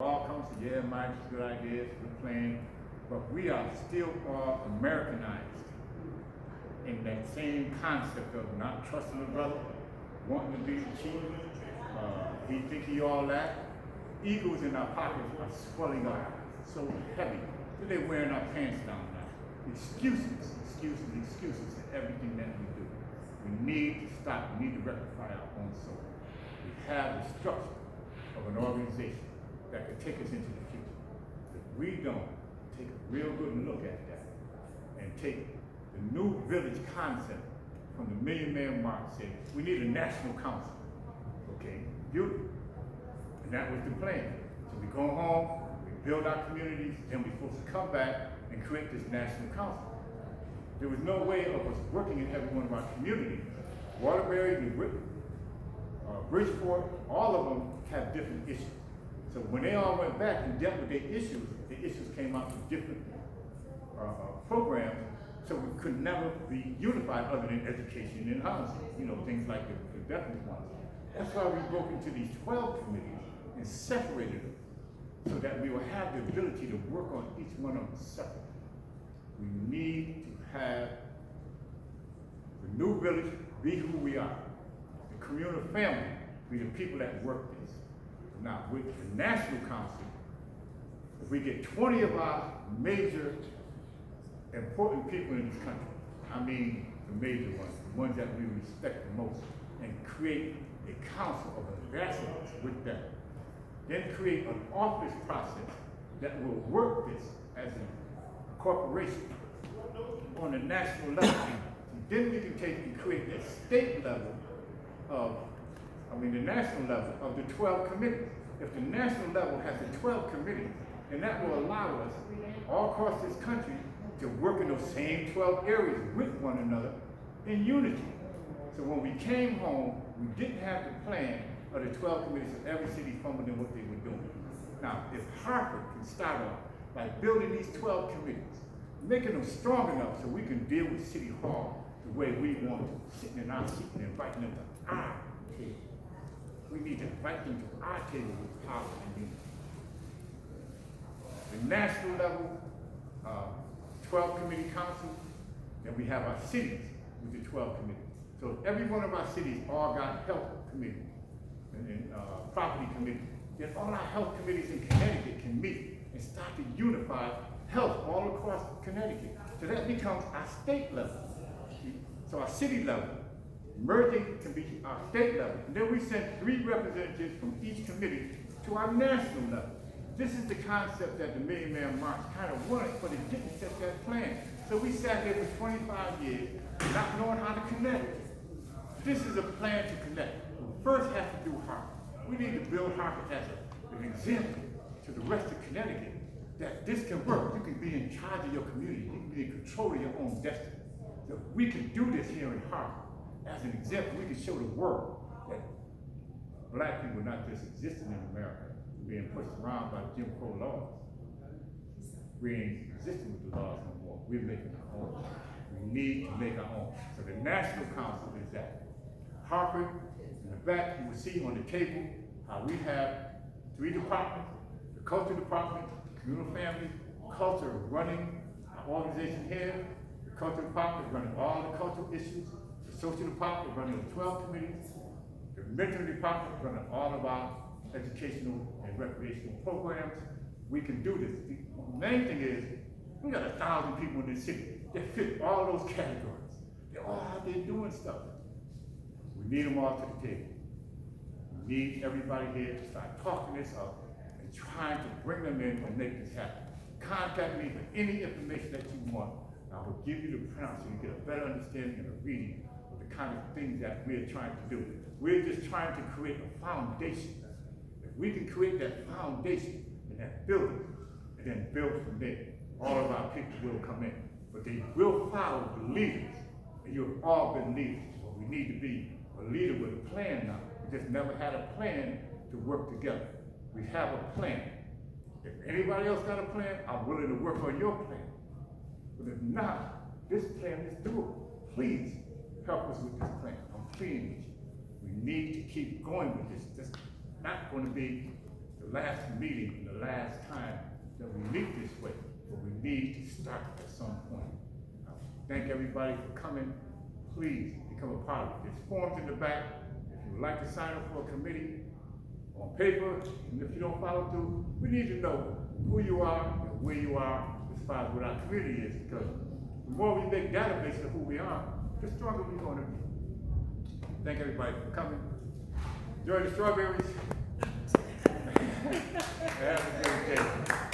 All comes to, yeah, Mike's good ideas, good plan, but we are still all Americanized in that same concept of not trusting the brother, wanting to be the chief. He think he all that. Egos in our pockets are swelling up so heavy that they're wearing our pants down now. Excuses, excuses, excuses to everything that we do. We need to stop. We need to rectify our own soul. We have the structure of an organization that could take us into the future. If we don't take a real good look at that and take the new village concept from the Million Man March, say we need a national council. Okay, beautiful. And that was the plan. So we go home, we build our communities, then we're supposed to come back and create this national council. There was no way of us working in every one of our communities. Waterbury, Bridgeport, all of them have different issues. So when they all went back and dealt with their issues, the issues came out with different programs, so we could never be unified other than education and housing, things like the definite ones. That's why we broke into these 12 committees and separated them so that we will have the ability to work on each one of them separately. We need to have the new village be who we are. The communal family be the people that work this. Now, with the National Council, if we get 20 of our major important people in this country, I mean the major ones, the ones that we respect the most, and create a council of ambassadors with them, then create an office process that will work this as a corporation on a national level. Then we can take and create a state level the national level of the 12 committees. If the national level has the 12 committees, then that will allow us all across this country to work in those same 12 areas with one another in unity. So when we came home, we didn't have the plan of the 12 committees of every city fumbling what they were doing. Now, if Hartford can start off by building these 12 committees, making them strong enough so we can deal with City Hall the way we want to, sitting in our seat and inviting them to our table. We need to invite them to our table with power and unity. The national level, 12 committee council, then we have our cities with the 12 committees. So every one of our cities all got health committee and property committee. Then all our health committees in Connecticut can meet and start to unify health all across Connecticut. So that becomes our state level. So our city level, merging to be our state level. And then we sent 3 representatives from each committee to our national level. This is the concept that the Million Man March kind of wanted, but it didn't set that plan. So we sat there for 25 years not knowing how to connect. This is a plan to connect. We first have to do Hartford. We need to build Hartford as an example to the rest of Connecticut that this can work. You can be in charge of your community. You can be in control of your own destiny. So we can do this here in Hartford. As an example, we can show the world that black people not just existing in America, being pushed around by Jim Crow laws. We ain't existing with the laws no more. We're making our own. We need to make our own. So the National Council is that. Hartford, in the back, you will see on the table how we have 3 departments: the culture department, the communal family, culture running our organization here, the culture department running all the cultural issues, the social department running the 12 committees, the mental department running all of our educational and recreational programs. We can do this. The main thing is, we got 1,000 people in this city that fit all those categories. They're all out there doing stuff. We need them all to the table. We need everybody here to start talking this up and trying to bring them in and make this happen. Contact me for any information that you want. I will give you the printout so you get a better understanding and a reading of the kind of things that we're trying to do. We're just trying to create a foundation. If we can create that foundation and that building, and then build from there, all of our people will come in. But they will follow the leaders. And you've all been leaders. But we need to be a leader with a plan now. We just never had a plan to work together. We have a plan. If anybody else got a plan, I'm willing to work on your plan. But if not, this plan is doable. Please help us with this plan. I'm pleading with you. We need to keep going with this. This is not going to be the last meeting, the last time that we meet this way, but we need to start at some point. Thank everybody for coming. Please become a part of it. There's forms in the back. If you would like to sign up for a committee on paper, and if you don't follow through, we need to know who you are and where you are as far as what our community is, because the more we make database of who we are, the stronger we're going to be. Thank everybody for coming. Enjoy the strawberries. Have a good day.